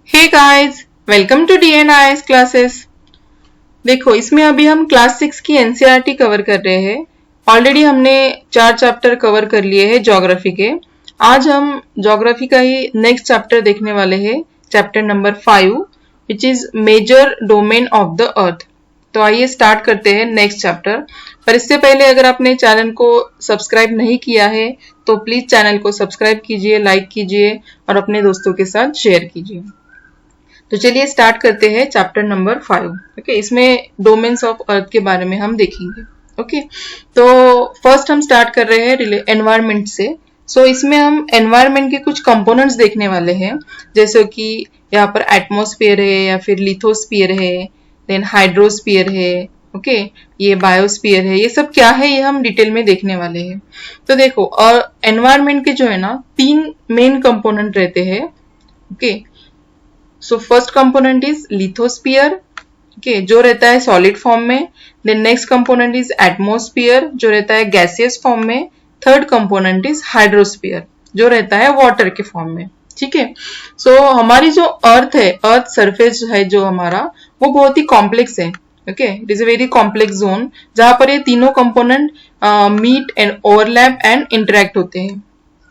Hey guys, welcome to DNIS classes. देखो, इसमें अभी हम क्लास 6 की एनसीईआरटी कवर कर रहे हैं। ऑलरेडी हमने 4 चैप्टर कवर कर लिए हैं ज्योग्राफी के। आज हम ज्योग्राफी का ही नेक्स्ट चैप्टर देखने वाले हैं, chapter number 5, which is major domain of the earth. तो आइए स्टार्ट करते हैं नेक्स्ट चैप्टर। पर इससे पहले अगर आपने चैनल को सब्सक्राइब नहीं किया है तो प्लीज चैनल को सब्सक्राइब कीजिए, लाइक कीजिए और अपने दोस्तों के साथ शेयर कीजिए। तो चलिए स्टार्ट करते हैं चैप्टर नंबर 5। ओके, इसमें डोमेन्स ऑफ अर्थ के बारे में हम देखेंगे। ओके, तो फर्स्ट हम स्टार्ट कर रहे हैं एनवायरनमेंट से। सो इसमें हम एनवायरनमेंट के कुछ कंपोनेंट्स देखने वाले हैं, जैसे कि यहाँ पर एटमॉस्फेयर है या फिर लिथोस्फीयर है, देन हाइड्रोस्फीयर है, ओके, ये बायोस्फीयर है। ये सब क्या है ये हम डिटेल में देखने वाले हैं। तो देखो, और एनवायरनमेंट के जो है ना 3 मेन कंपोनेंट रहते हैं। Okay, so first component is lithosphere, okay, जो रहता है सॉलिड फॉर्म में। Then next component is atmosphere, जो रहता है गैसियस फॉर्म में। थर्ड कंपोनेंट इज हाइड्रोस्फीयर, जो रहता है वाटर के फॉर्म में। ठीक है, सो हमारी जो अर्थ है, अर्थ सरफेस है जो हमारा, वो बहुत ही कॉम्प्लेक्स है। Okay, it is a very complex zone जहां पर ये तीनों component meet and overlap and interact होते हैं।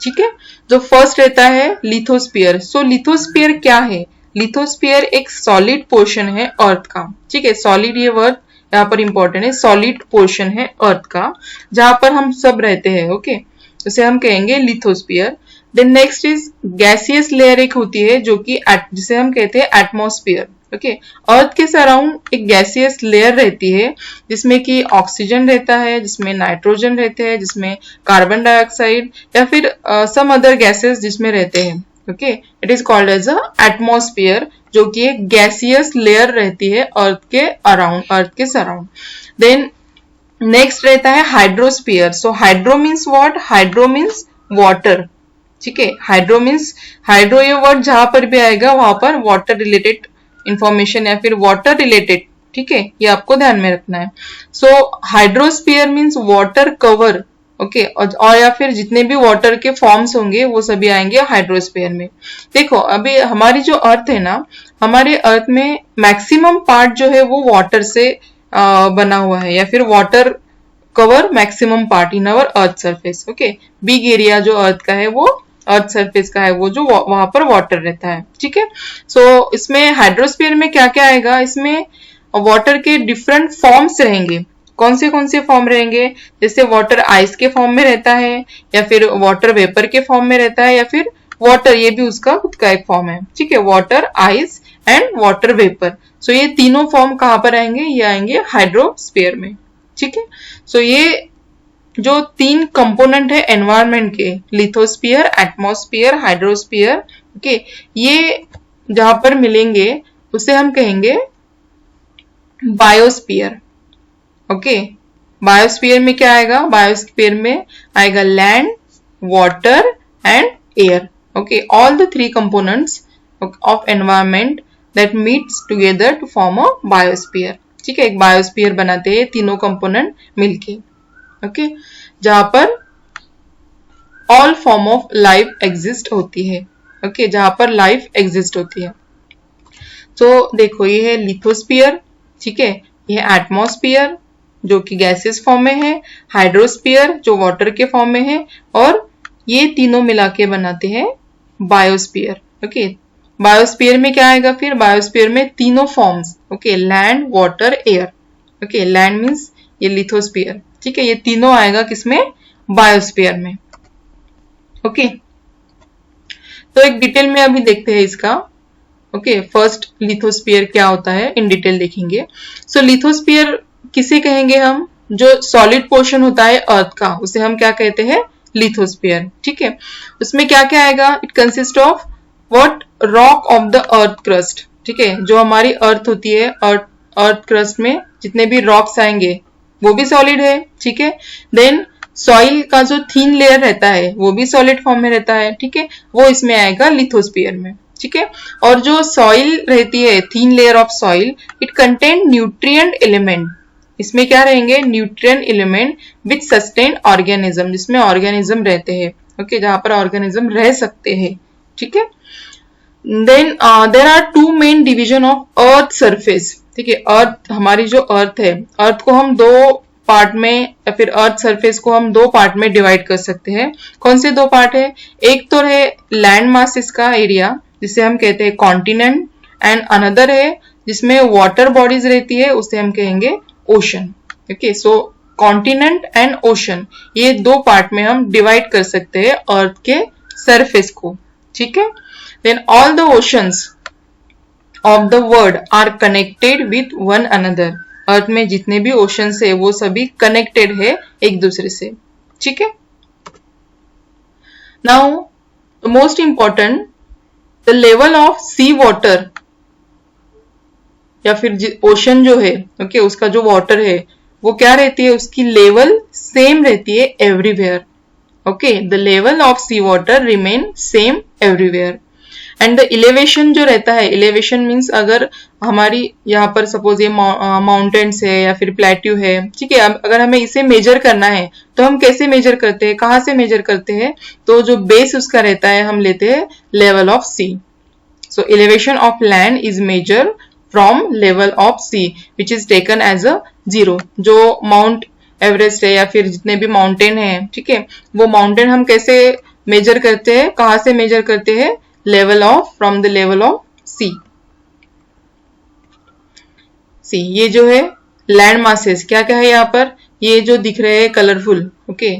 ठीक है, जो फर्स्ट रहता है लिथोस्फीयर। सो लिथोस्फीयर क्या है? लिथोस्फीयर एक सॉलिड पोर्शन है अर्थ का। ठीक है, सॉलिड ये वर्ड यहाँ पर इंपॉर्टेंट है। सॉलिड पोर्शन है अर्थ का जहां पर हम सब रहते हैं। ओके, उसे हम कहेंगे lithosphere. Then next is gaseous layer एक होती है जो कि जिसे हम कहते हैं एटमॉस्फेयर। ओके, अर्थ के सराउंड एक गैसियस लेयर रहती है जिसमें कि ऑक्सीजन रहता है, जिसमें नाइट्रोजन रहते हैं, जिसमें कार्बन डाइऑक्साइड या फिर सम अदर गैसेस जिसमें रहते हैं। Okay, it is called as a atmosphere, जो कि एक गैसियस लेयर रहती है अर्थ के अराउंड, अर्थ के सराउंड। देन नेक्स्ट रहता है hydrosphere. So hydro means what? Hydro means water. ठीक है, हाइड्रो मीन्स, हाइड्रो ये वर्ड जहां पर भी आएगा वहां पर वाटर रिलेटेड इंफॉर्मेशन या फिर वाटर रिलेटेड, ठीक है, ये आपको ध्यान में रखना है। So hydrosphere means water cover. Okay, और या फिर जितने भी वाटर के फॉर्म्स होंगे वो सभी आएंगे हाइड्रोस्फीयर में। देखो, अभी हमारी जो अर्थ है ना, हमारे अर्थ में मैक्सिमम पार्ट जो है वो वाटर से बना हुआ है, या फिर water cover maximum part in our earth surface. Okay, big area जो अर्थ का है वो अर्थ सरफेस का है, वो जो वहां पर वाटर रहता है। ठीक है, सो इसमें हाइड्रोस्फीयर में क्या क्या आएगा? इसमें वाटर के डिफरेंट फॉर्म्स रहेंगे। कौन से फॉर्म रहेंगे? जैसे वाटर आइस के फॉर्म में रहता है, या फिर वाटर वेपर के फॉर्म में रहता है, या फिर वाटर, ये भी उसका खुद का एक फॉर्म है। ठीक है, water, ice and water vapour. So ये तीनों फॉर्म कहां पर आएंगे? ये आएंगे हाइड्रोस्फीयर में। ठीक है, सो ये जो 3 कंपोनेंट है एनवायरनमेंट के, लिथोस्फीयर, एटमॉस्फेयर, हाइड्रोस्फीयर, ओके, ये जहां पर मिलेंगे उसे हम कहेंगे बायोस्फीयर। ओके, बायोस्फीयर में क्या आएगा? बायोस्फीयर में आएगा land, water and air. Okay, all the 3 components of environment that meets together to form a biosphere. ठीक है, एक बायोस्फीयर बनाते हैं तीनों कंपोनेंट मिलके। ओके, जहां पर all form of life exist होती है। ओके, जहां पर लाइफ एग्जिस्ट होती है। तो देखो, ये है लिथोस्फीयर, ठीक है, ये है एटमॉस्फेयर जो कि गैसेस फॉर्म में है, हाइड्रोस्फीयर जो वाटर के फॉर्म में है, और ये तीनों मिला के बनाते हैं बायोस्फीयर। ओके, बायोस्फीयर में क्या आएगा फिर? बायोस्फीयर में तीनों forms, okay, land, water, air. Okay, land means ये लिथोस्फीयर। ठीक है, ये तीनों आएगा किसमें? बायोस्फीयर में। ओके, तो एक डिटेल में अभी देखते हैं इसका। ओके, फर्स्ट लिथोस्फीयर क्या होता है इन डिटेल देखेंगे। सो लिथोस्फीयर किसे कहेंगे हम? जो सॉलिड पोर्शन होता है अर्थ का, उसे हम क्या कहते हैं? लिथोस्फीयर। ठीक है, उसमें क्या क्या आएगा? It consist of what? Rock of the earth crust. ठीक है, जो हमारी अर्थ होती है, अर्थ क्रस्ट में जितने भी रॉक्स आएंगे वो भी सॉलिड है। ठीक है, देन सॉइल का जो थीन लेयर रहता है वो भी सॉलिड फॉर्म में रहता है। ठीक है, वो इसमें आएगा लिथोस्फीयर में। ठीक है, और जो सॉइल रहती है, thin layer of soil, it contain nutrient element. इसमें क्या रहेंगे? Nutrient element which sustain organism, जिसमें ऑर्गेनिज्म रहते हैं। ओके, जहां पर ऑर्गेनिज्म रह सकते हैं। ठीक है, then there are two main division of earth surface. ठीक है, अर्थ हमारी जो अर्थ है, अर्थ को हम दो पार्ट में या फिर अर्थ सरफेस को हम दो पार्ट में डिवाइड कर सकते हैं। कौन से दो पार्ट है? एक तो है लैंड मासेस का एरिया जिसे हम कहते हैं कॉन्टिनेंट, एंड अनदर है जिसमें वाटर बॉडीज रहती है, उसे हम कहेंगे ocean. Okay, so continent and ocean, ये दो पार्ट में हम डिवाइड कर सकते हैं अर्थ के सरफेस को। ठीक है, then all the oceans of the world are connected with one another. Earth में जितने भी ओशंस है वो सभी कनेक्टेड है एक दूसरे से। ठीक है, now most important, the level of sea water या फिर ओशन जो है, ओके, उसका जो वाटर है वो क्या रहती है, उसकी लेवल सेम रहती है everywhere. Okay, the level of sea water remain same everywhere. And the elevation जो रहता है, इलेवेशन मीन्स अगर हमारी यहाँ पर सपोज ये माउंटेन्स है या फिर प्लेट्यू है, ठीक है, अगर हमें इसे मेजर करना है तो हम कैसे मेजर करते हैं, कहाँ से मेजर करते हैं? तो जो बेस उसका रहता है हम लेते हैं level of sea. So elevation of land is major from level of sea which is taken as a 0। जो माउंट एवरेस्ट है या फिर जितने भी माउंटेन है, ठीक है, वो माउंटेन हम कैसे मेजर करते हैं, कहाँ से मेजर करते हैं? Level of, from the level of sea. Sea, ये जो है लैंड मासेस, क्या क्या है यहाँ पर, ये जो दिख रहे हैं कलरफुल, ओके,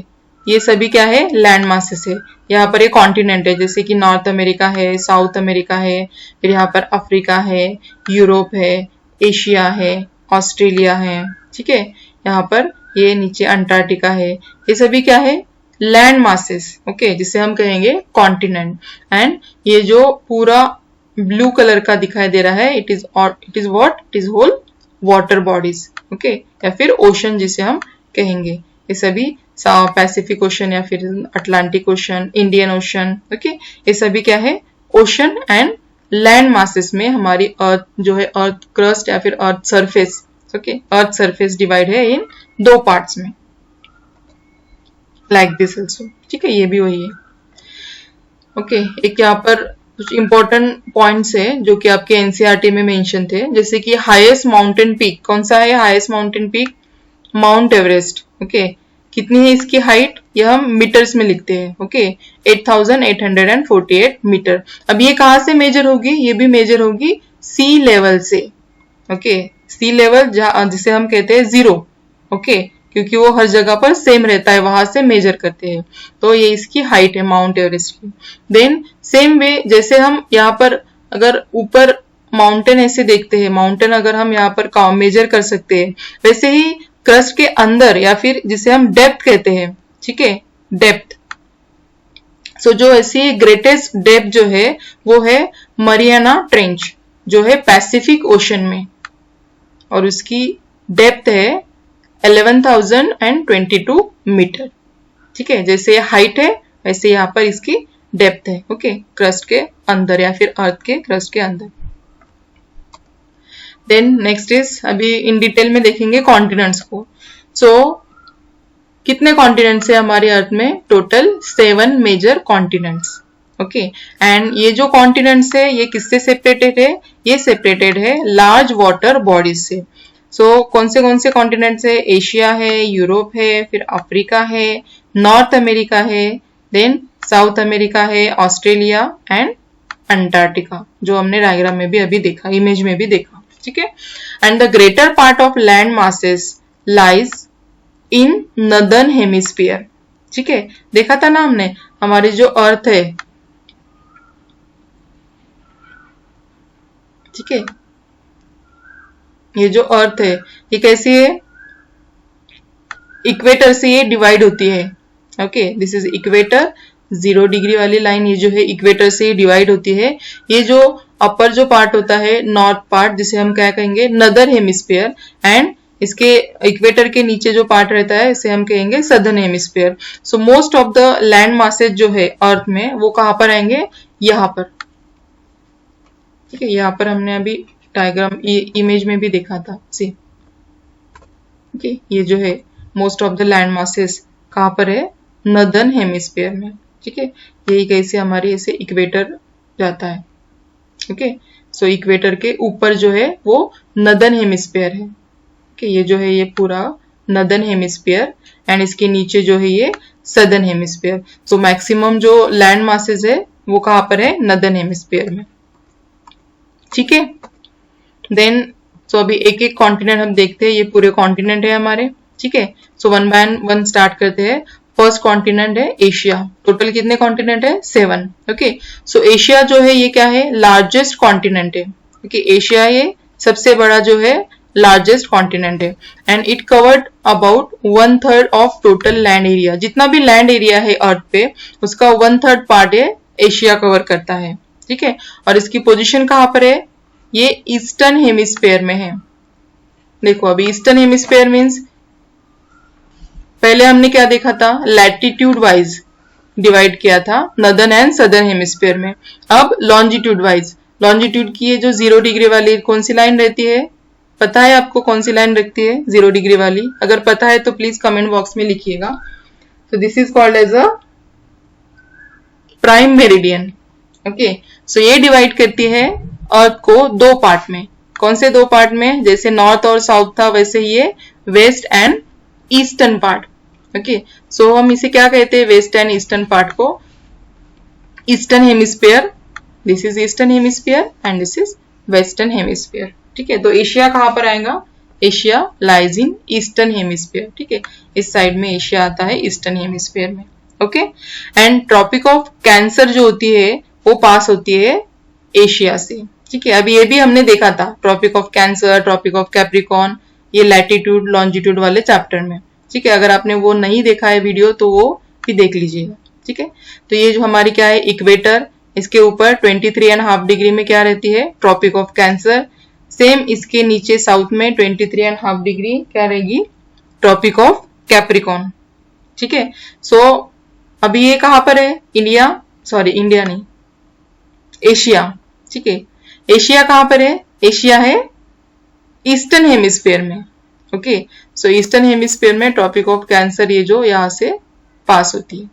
ये सभी क्या है? लैंड मासेस है। यहाँ पर एक कॉन्टिनेंट है जैसे कि नॉर्थ अमेरिका है, साउथ अमेरिका है, फिर यहाँ पर अफ्रीका है, यूरोप है, एशिया है, ऑस्ट्रेलिया है। ठीक है, यहाँ पर ये नीचे अंटार्कटिका है, ये सभी क्या है? Land masses. ओके, जिसे हम कहेंगे कॉन्टिनेंट। एंड ये जो पूरा ब्लू कलर का दिखाई दे रहा है, it is what? It is whole water bodies. Okay, या फिर ओशन जिसे हम कहेंगे। ये सभी पैसिफिक ओशन या फिर Atlantic ocean, Indian ocean, okay, ये सभी क्या है? ओशन एंड लैंड मासेस में हमारी अर्थ जो है, अर्थ क्रस्ट या फिर earth surface, okay, earth surface divide है इन दो पार्ट्स में, लाइक दिस ऑल्सो। ठीक है, ये भी वही है। ओके, एक यहाँ पर कुछ इंपॉर्टेंट पॉइंट्स है जो कि आपके एनसीईआरटी में मेंशन थे, जैसे कि हाईएस्ट माउंटेन पीक कौन सा है? Highest mountain peak mount Everest. Okay, कितनी है इसकी हाइट? यह हम मीटर्स में लिखते हैं। Okay, 8848 metre. अब ये कहाँ से मेजर होगी? ये भी मेजर होगी सी लेवल से। ओके, सी लेवल जिसे हम कहते हैं 0। ओके, क्योंकि वो हर जगह पर सेम रहता है, वहां से मेजर करते हैं। तो ये इसकी हाइट है माउंट एवरेस्ट की। देन सेम वे जैसे हम यहाँ पर अगर ऊपर माउंटेन ऐसे देखते हैं, माउंटेन अगर हम यहाँ पर मेजर कर सकते हैं, वैसे ही क्रस्ट के अंदर या फिर जिसे हम डेप्थ कहते हैं, ठीक है, डेप्थ। सो जो ऐसी ग्रेटेस्ट डेप्थ जो है वो है मरियाना ट्रेंच, जो है पैसिफिक ओशन में, और उसकी डेप्थ है 11,022 मीटर। ठीक है, जैसे हाइट है वैसे यहाँ पर इसकी डेप्थ है। ओके, क्रस्ट के अंदर या फिर अर्थ के क्रस्ट के अंदर। देन नेक्स्ट इज, अभी इन डिटेल में देखेंगे कॉन्टिनेंट्स को। सो कितने कॉन्टिनेंट्स है हमारे अर्थ में? Total 7 major continents. Okay, and ये जो कॉन्टिनेंट्स है ये किससे सेपरेटेड है? ये सेपरेटेड है लार्ज वाटर बॉडीज से। सो कौन से कॉन्टिनेंट्स है? एशिया है, यूरोप है, फिर अफ्रीका है, नॉर्थ अमेरिका है, देन साउथ अमेरिका है, ऑस्ट्रेलिया एंड अंटार्कटिका, जो हमने डायग्राम में भी अभी देखा, इमेज में भी देखा। ठीक है, and the greater part of land masses lies in northern hemisphere. ठीक है, देखा था ना हमने, हमारी जो अर्थ है, ठीक है, ये जो अर्थ है ये कैसी है? इक्वेटर से ये डिवाइड होती है। Okay, this is equator, 0 degree वाली लाइन ये जो है इक्वेटर से डिवाइड होती है। ये जो अपर जो पार्ट होता है, नॉर्थ पार्ट, जिसे हम क्या कहेंगे? नदर्न हेमिस्फीयर, एंड इसके इक्वेटर के नीचे जो पार्ट रहता है इसे हम कहेंगे southern hemisphere. So most of the land masses जो है अर्थ में वो कहां पर आएंगे? यहाँ पर। ठीक है, यहाँ पर हमने अभी डायग्राम इमेज में भी देखा था। सी, ओके, ये जो है most of the land masses कहां पर है? नदर्न हेमिस्फीयर में। ठीक है, यही कैसे हमारी ऐसे इक्वेटर जाता है। ओके, सो इक्वेटर के ऊपर जो है वो नदर्न हेमिस्फीयर है। ओके, ये जो है ये पूरा नदर्न हेमिस्फीयर एंड इसके नीचे जो है ये सदर्न हेमिस्फीयर। सो मैक्सिमम जो लैंड मासेस है वो कहाँ पर है, नदर्न हेमिस्फीयर में। ठीक है, देन सो अभी एक एक कॉन्टिनेंट हम देखते हैं, ये पूरे कॉन्टिनेंट है हमारे। ठीक है, so one by one start करते हैं। फर्स्ट कॉन्टिनेंट है एशिया। टोटल कितने कॉन्टिनेंट है, 7। ओके, सो एशिया जो है ये क्या है, लार्जेस्ट कॉन्टिनेंट है। ओके, एशिया ये सबसे बड़ा जो है लार्जेस्ट कॉन्टिनेंट है and it covered about 1/3 of total land area. जितना भी लैंड एरिया है अर्थ पे उसका 1/3 पार्ट है एशिया कवर करता है। ठीक है, और इसकी पोजीशन कहाँ पर है, ये ईस्टर्न हेमिस्फीयर में है। देखो अभी ईस्टर्न हेमिस्फीयर मींस पहले हमने क्या देखा था, लैटिट्यूड वाइज डिवाइड किया था नदर्न एंड सदर्न हेमिस्फीयर में। अब लॉन्जिट्यूड वाइज, लॉन्जिट्यूड की ये जो 0 डिग्री वाली कौन सी लाइन रहती है, पता है आपको कौन सी लाइन रखती है 0 डिग्री वाली? अगर पता है तो प्लीज कमेंट बॉक्स में लिखिएगा। तो this is called as a prime meridian. Okay, so ये डिवाइड करती है अर्थ को 2 पार्ट में। कौन से 2 पार्ट में, जैसे नॉर्थ और साउथ था वैसे ये west and eastern part. Okay, so हम इसे क्या कहते हैं, वेस्ट एंड ईस्टर्न पार्ट को eastern hemisphere. This is eastern hemisphere and this is western hemisphere. ठीक है, तो एशिया कहां पर आएगा, Asia lies in eastern hemisphere. ठीक है, इस साइड में एशिया आता है ईस्टर्न हेमिस्फीयर में। Okay, and tropic of Cancer जो होती है वो पास होती है एशिया से। ठीक है, अभी ये भी हमने देखा था, tropic of Cancer, tropic of Capricorn, ये लैटिट्यूड लॉन्जिट्यूड वाले चैप्टर में। ठीक है, अगर आपने वो नहीं देखा है वीडियो तो वो भी देख लीजिएगा। ठीक है, तो ये जो हमारी क्या है, इक्वेटर, इसके ऊपर 23.5 डिग्री में क्या रहती है, ट्रॉपिक ऑफ कैंसर। सेम इसके नीचे साउथ में 23.5 डिग्री क्या रहेगी, ट्रॉपिक ऑफ कैप्रिकॉन। ठीक है, सो अभी ये कहां पर है, इंडिया, सॉरी इंडिया नहीं, एशिया। ठीक है, एशिया कहां पर है, एशिया है ईस्टर्न हेमिस्फीयर में। ओके, सो ईस्टर्न हेमिस्फीयर में ट्रॉपिक ऑफ कैंसर ये जो यहां से पास होती है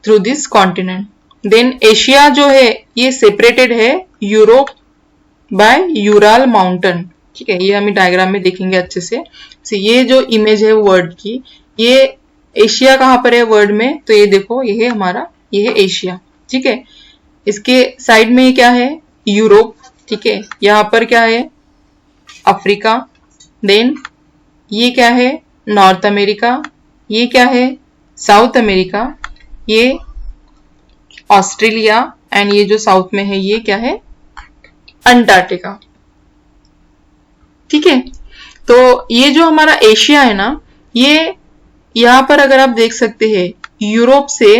through this continent. Then Asia जो है ये सेपरेटेड है यूरोप बाय यूराल माउंटेन। ठीक है, ये हम डायग्राम में देखेंगे अच्छे से। ये जो इमेज है वर्ल्ड की, ये एशिया कहां पर है वर्ल्ड में, तो ये देखो ये है हमारा, ये है एशिया। ठीक है, इसके साइड में क्या है, यूरोप। ठीक है, यहां पर क्या है, अफ्रीका। देन ये क्या है, नॉर्थ अमेरिका। ये क्या है, साउथ अमेरिका। ये ऑस्ट्रेलिया एंड ये जो साउथ में है ये क्या है, अंटार्कटिका। ठीक है, तो ये जो हमारा एशिया है ना, ये यहां पर अगर आप देख सकते हैं यूरोप से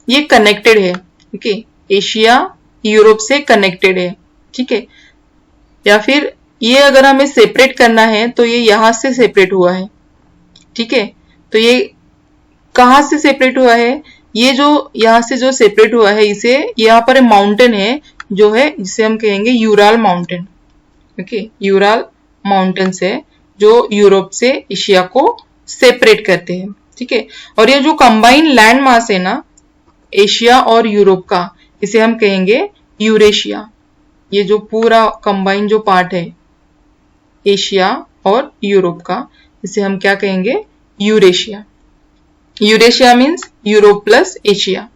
ये कनेक्टेड है। ओके, एशिया यूरोप से कनेक्टेड है। ठीक है, या फिर ये अगर हमें सेपरेट करना है तो ये यहां से सेपरेट हुआ है। ठीक है, तो ये कहां से सेपरेट हुआ है, ये जो यहां से जो सेपरेट हुआ है, इसे यहाँ पर माउंटेन है जो है जिसे हम कहेंगे Ural mountain. Okay, Ural mountain है जो यूरोप से एशिया को सेपरेट करते हैं। ठीक है, और ये जो कंबाइन लैंड मास है ना एशिया और यूरोप का, इसे हम कहेंगे यूरेशिया। ये जो पूरा कंबाइन जो पार्ट है एशिया और यूरोप का, इसे हम क्या कहेंगे, Eurasia. Eurasia means Europe plus Asia.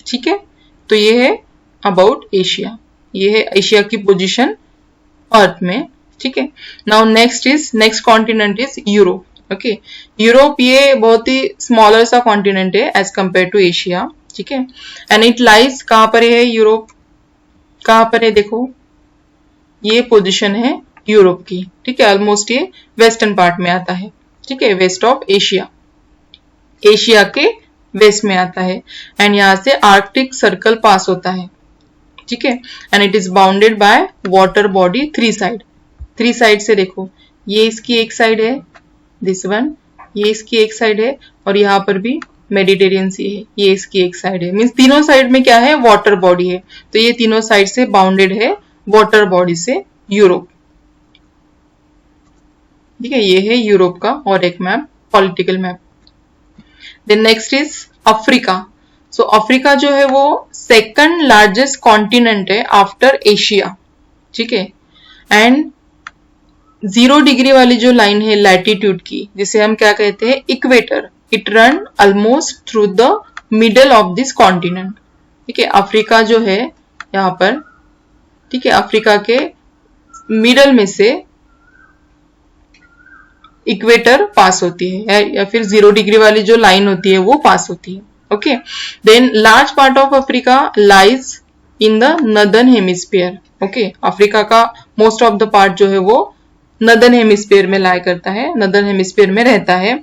ठीक है, तो ये है अबाउट एशिया, ये है एशिया की पोजीशन अर्थ में। ठीक है, now next continent is Europe. Okay, Europe ये बहुत ही स्मॉलर सा कॉन्टिनेंट है एज कंपेयर टू एशिया। ठीक है, एंड इट लाइज कहां पर है, यूरोप कहां पर है, देखो ये पोजीशन है यूरोप की। ठीक है, ऑलमोस्ट ये वेस्टर्न पार्ट में आता है। ठीक है, वेस्ट ऑफ एशिया, एशिया के वेस्ट में आता है एंड यहां से आर्कटिक सर्कल पास होता है। ठीक है, and it is bounded by water body three side से। देखो ये इसकी एक साइड है, दिस वन, ये इसकी एक साइड है और यहाँ पर भी मेडिटेरियन सी है, ये इसकी एक साइड है। मीन्स तीनों साइड में क्या है, वाटर बॉडी है। तो ये तीनों साइड से बाउंडेड है वाटर बॉडी से यूरोप। ठीक है, ये है यूरोप का और एक map, political map. Then next is Africa. So Africa जो है वो सेकंड लार्जेस्ट कॉन्टिनेंट है आफ्टर एशिया, ठीक है। एंड 0 डिग्री वाली जो लाइन है लैटिट्यूड की, जिसे हम क्या कहते हैं, equator, it run almost through the middle of this continent, ठीक है। अफ्रीका जो है यहाँ पर, ठीक है, अफ्रीका के मिडल में से इक्वेटर पास होती है, या फिर 0 डिग्री वाली जो लाइन होती है वो पास होती है, okay. Then large part of Africa lies in the northern hemisphere, okay. Africa का मोस्ट ऑफ द पार्ट जो है वो नदर्न हेमिस्फीयर में लाई करता है, नदर्न हेमिस्फीयर में रहता है।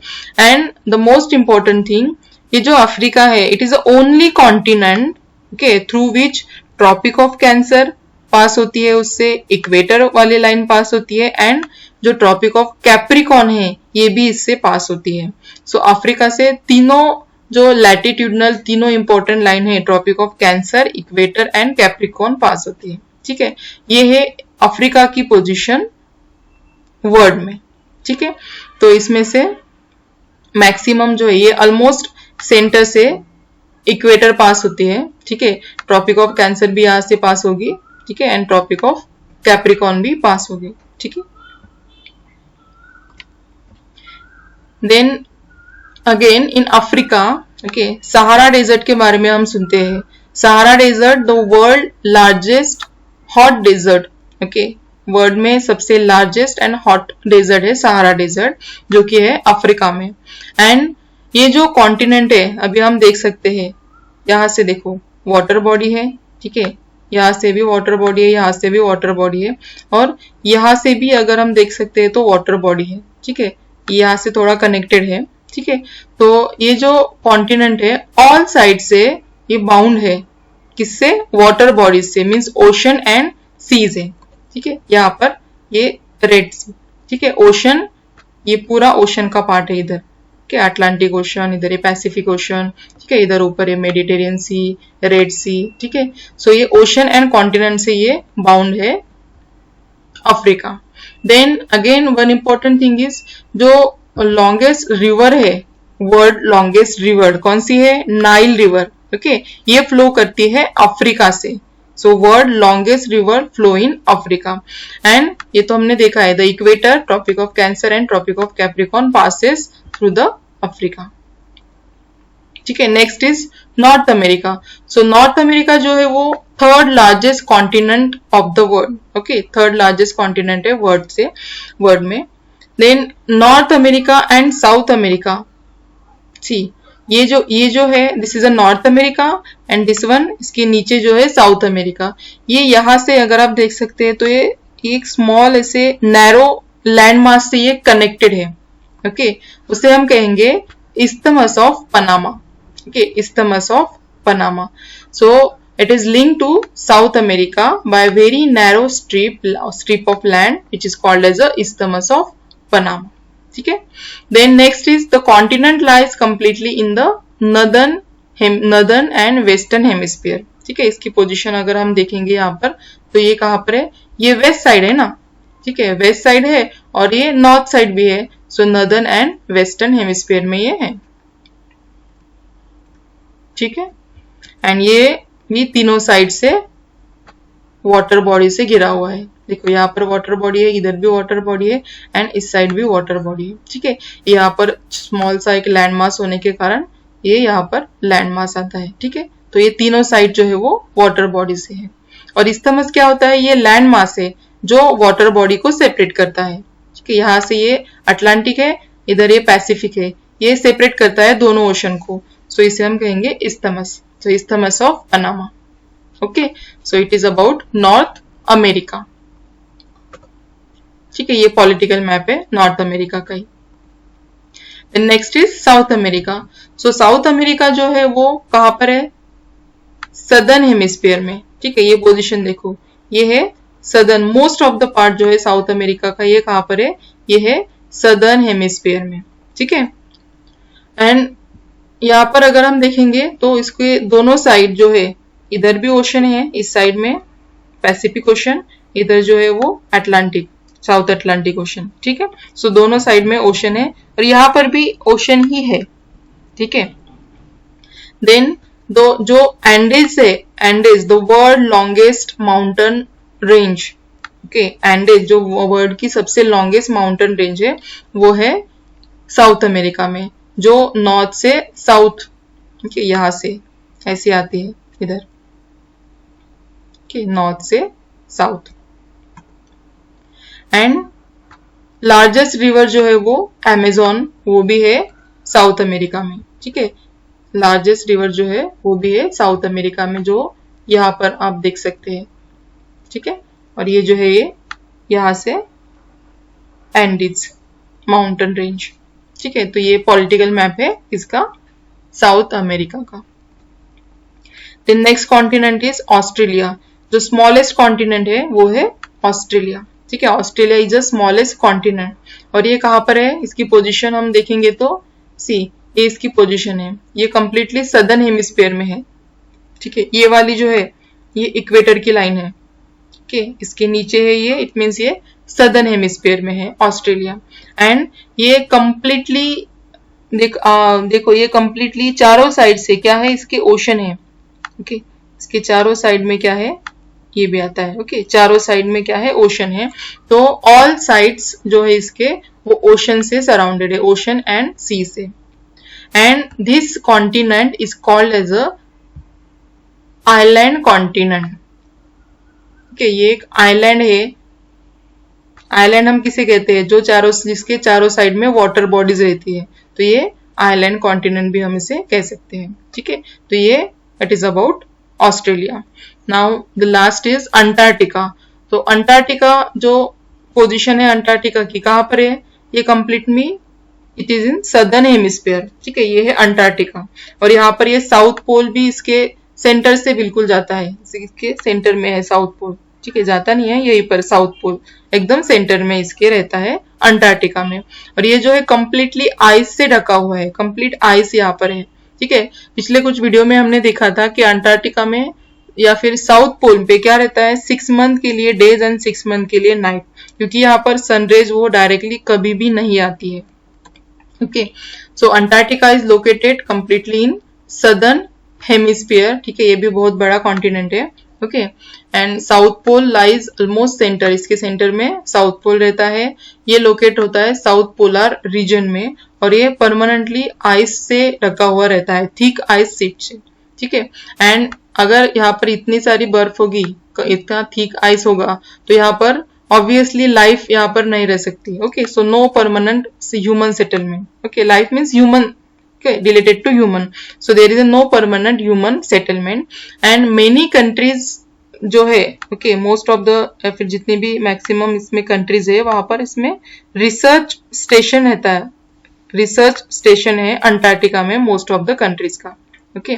And the most important thing, ये जो अफ्रीका है, it is the only continent, okay, through which tropic of Cancer pass होती है, उससे इक्वेटर वाली लाइन पास होती है, एंड जो ट्रॉपिक ऑफ कैप्रिकॉन है ये भी इससे पास होती है। सो अफ्रीका से तीनों जो लैटिट्यूडनल तीनों इंपॉर्टेंट लाइन है, tropic of Cancer, equator and Capricorn pass होती है, ठीक है। ये है अफ्रीका की पोजीशन वर्ल्ड में, ठीक है। तो इसमें से मैक्सिमम जो है ये ऑलमोस्ट सेंटर से इक्वेटर पास होती है, ठीक है। ट्रॉपिक ऑफ कैंसर भी यहां से पास होगी, ठीक है, एंड ट्रॉपिक ऑफ कैप्रिकॉन भी पास होगी, ठीक है। Then again in Africa, okay, Sahara desert के बारे में हम सुनते हैं। Sahara desert the world largest hot desert, okay, world में सबसे लार्जेस्ट एंड हॉट डेजर्ट है सहारा डेजर्ट, जो कि है अफ्रीका में। एंड ये जो कॉन्टिनेंट है, अभी हम देख सकते हैं, यहां से देखो वाटर बॉडी है, ठीक है, यहाँ से भी वाटर बॉडी है, यहाँ से भी वाटर बॉडी है, और यहाँ से भी अगर हम देख सकते हैं तो वाटर बॉडी है, ठीक है, यहाँ से थोड़ा कनेक्टेड है, ठीक है। तो ये जो कॉन्टिनेंट है ऑल साइड से ये बाउंड है, किससे, वाटर बॉडीज से, मींस ओशन एंड सीज है, ठीक है। यहाँ पर ये रेड सी, ठीक है, ओशन, ये पूरा ओशन का पार्ट है इधर, ठीक है, अटलांटिक ओशन, इधर है पैसिफिक ओशन, ठीक है, इधर ऊपर है मेडिटेरियन सी, रेड सी, ठीक है। सो ये ओशन एंड कॉन्टिनेंट से ये बाउंड है Africa. Then again one important thing is, जो लॉन्गेस्ट रिवर है, वर्ल्ड लॉन्गेस्ट रिवर कौन सी है, नाइल रिवर, ओके, ये फ्लो करती है अफ्रीका से। So world longest river flow in Africa. And ये तो हमने देखा है, the equator, tropic of Cancer and tropic of Capricorn passes through the Africa, ठीक है। Next is North America. So North America जो है वो third largest continent of the world, okay, third largest continent है वर्ल्ड में। Then North America and South America, see ये जो है, this is a North America and this one, इसके नीचे जो है साउथ अमेरिका। ये यहाँ से अगर आप देख सकते हैं तो ये एक स्मॉल ऐसे नैरो लैंड मास से ये कनेक्टेड है, ओके, उसे हम कहेंगे isthmus of Panama, okay, isthmus of Panama. So it is linked to South America by a very narrow strip of land which is called as the Isthmus of Panama, ठीक है। Then next is the continent lies completely in the northern and western hemisphere, ठीक है। इसकी position अगर हम देखेंगे यहाँ पर तो ये कहाँ पर है, ये वेस्ट साइड है ना, ठीक है, वेस्ट साइड है, और ये नॉर्थ साइड भी है। सो नॉर्दर्न एंड वेस्टर्न हेमिस्फीयर में ये है, ठीक है। एंड ये भी तीनों साइड से वाटर बॉडी से घिरा हुआ है, देखो यहाँ पर वाटर बॉडी है, इधर भी वाटर बॉडी है, एंड इस साइड भी वाटर बॉडी है, ठीक है। यहाँ पर स्मॉल सा एक लैंड मास होने के कारण ये यहाँ पर लैंड मास आता है, ठीक है। तो ये तीनों साइड जो है वो वाटर बॉडी से है। और इस्थमस क्या होता है, ये लैंड मास है जो वाटर बॉडी को सेपरेट करता है, ठीक है। यहाँ से ये अटलांटिक है, इधर ये पैसिफिक है, ये सेपरेट करता है दोनों ओशन को। सो इसे हम कहेंगे isthmus, so Isthmus of Panama, okay, so it is about North America, ठीक है। ये पॉलिटिकल मैप है नॉर्थ अमेरिका का ही। Next is South America. So South America जो है वो कहां पर है, सदर्न हेमिस्फीयर में, ठीक है। ये पोजीशन देखो, ये है southern, most of the part जो है साउथ अमेरिका का ये कहां पर है, ये है सदर्न हेमिस्फीयर में, ठीक है। एंड यहाँ पर अगर हम देखेंगे तो इसके दोनों साइड जो है, इधर भी ओशन है, इस साइड में पैसिफिक ओशन, इधर जो है वो अटलांटिक, साउथ अटलांटिक ओशन, ठीक है। सो दोनों साइड में ओशन है, और यहाँ पर भी ओशन ही है, ठीक है। देन जो एंडेज है, Andes the world longest mountain range, okay, Andes जो वर्ल्ड की सबसे लॉन्गेस्ट माउंटेन रेंज है वो है साउथ अमेरिका में, जो नॉर्थ से साउथ, ओके, यहां से ऐसी आती है इधर, ओके, नॉर्थ से साउथ। एंड लार्जेस्ट रिवर जो है वो अमेजोन, वो भी है साउथ अमेरिका में, ठीक है, लार्जेस्ट रिवर जो है वो भी है साउथ अमेरिका में, जो यहाँ पर आप देख सकते हैं, ठीक है। और ये जो है ये यहाँ से एंडीज माउंटेन रेंज, ठीक है। तो ये पॉलिटिकल मैप है इसका साउथ अमेरिका का। The next continent is Australia, जो स्मॉलेस्ट कॉन्टिनेंट है वो है ऑस्ट्रेलिया, ठीक है। Australia is the smallest continent. और ये कहाँ पर है, इसकी पोजीशन हम देखेंगे तो सी, ये इसकी पोजीशन है, ये कंप्लीटली सदर्न हेमिस्फीयर में है, ठीक है। ये वाली जो है ये इक्वेटर की लाइन है, ओके, इसके नीचे है ये, इट मीन्स ये सदर्न हेमिस्फीयर में है ऑस्ट्रेलिया। एंड ये कंप्लीटली देखो ये कंप्लीटली चारों साइड से क्या है, इसके ओशन है, ओके, इसके चारों साइड में क्या है, ये भी आता है, ओके, चारों साइड में क्या है, ओशन है। तो ऑल साइड्स जो है इसके वो ओशन से सराउंडेड है, ओशन एंड सी से। And this continent is called as a island continent, okay, ये एक आइलैंड है। आइलैंड हम किसे कहते हैं, जो जिसके चारों साइड में वाटर बॉडीज रहती है, तो ये आइलैंड कॉन्टिनेंट भी हम इसे कह सकते हैं, ठीक है। तो ये it is about Australia. Now the last is Antarctica. तो अंटार्कटिका जो पोजीशन है अंटार्कटिका की, कहाँ पर है, ये completely it is in southern hemisphere, ठीक है, ये है अंटार्कटिका। और यहाँ पर ये साउथ पोल भी इसके सेंटर से बिल्कुल जाता है, इसके सेंटर में है साउथ पोल, ठीक है, जाता नहीं है यहीं पर, साउथ पोल एकदम सेंटर में इसके रहता है अंटार्कटिका में। और ये जो है कंप्लीटली आइस से ढका हुआ है, कंप्लीट आइस यहाँ पर है, ठीक है। पिछले कुछ वीडियो में हमने देखा था कि अंटार्कटिका में या फिर साउथ पोल पे क्या रहता है, 6 मंथ के लिए डेज एंड 6 मंथ के लिए नाइट, क्योंकि यहाँ पर सनरेज वो डायरेक्टली कभी भी नहीं आती है, okay. So Antarctica is located completely in southern hemisphere, ठीक है, ये भी बहुत बड़ा कॉन्टिनेंट है, okay. And south pole lies almost centre, इसके सेंटर में साउथ पोल रहता है, ये लोकेट होता है साउथ पोलर रीजन में, और ये परमानेंटली आइस से ढका हुआ रहता है, थिक आइस शीट से, ठीक है। एंड अगर यहाँ पर इतनी सारी बर्फ होगी, इतना थिक आइस होगा, तो यहाँ पर ऑब्वियसली लाइफ यहाँ पर नहीं रह सकती, okay. So no permanent human settlement, okay, life means human, related to human, so there is a no permanent human settlement and many countries जो है, okay, most of the फिर जितनी भी मैक्सिमम इसमें कंट्रीज है वहां पर इसमें रिसर्च स्टेशन रहता है, रिसर्च स्टेशन है अंटार्कटिका में मोस्ट ऑफ द कंट्रीज का, ओके।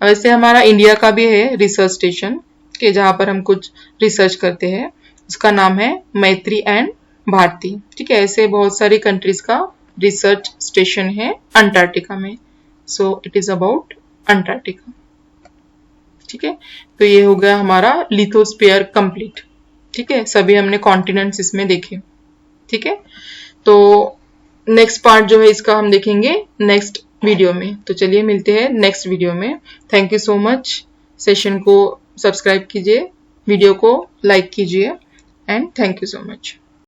वैसे हमारा इंडिया का भी है रिसर्च स्टेशन, okay, जहां पर हम कुछ रिसर्च करते हैं, उसका नाम है मैत्री एंड भारती, ठीक है। ऐसे बहुत सारी कंट्रीज का रिसर्च स्टेशन है अंटार्कटिका में। So it is about Antarctica, ठीक है। तो ये हो गया हमारा लिथोस्फीयर कंप्लीट, ठीक है, सभी हमने कॉन्टिनेंट्स इसमें देखे, ठीक है। तो नेक्स्ट पार्ट जो है इसका हम देखेंगे नेक्स्ट वीडियो में। तो चलिए मिलते हैं नेक्स्ट वीडियो में। Thank you so much. Session को सब्सक्राइब कीजिए, वीडियो को लाइक कीजिए and thank you so much.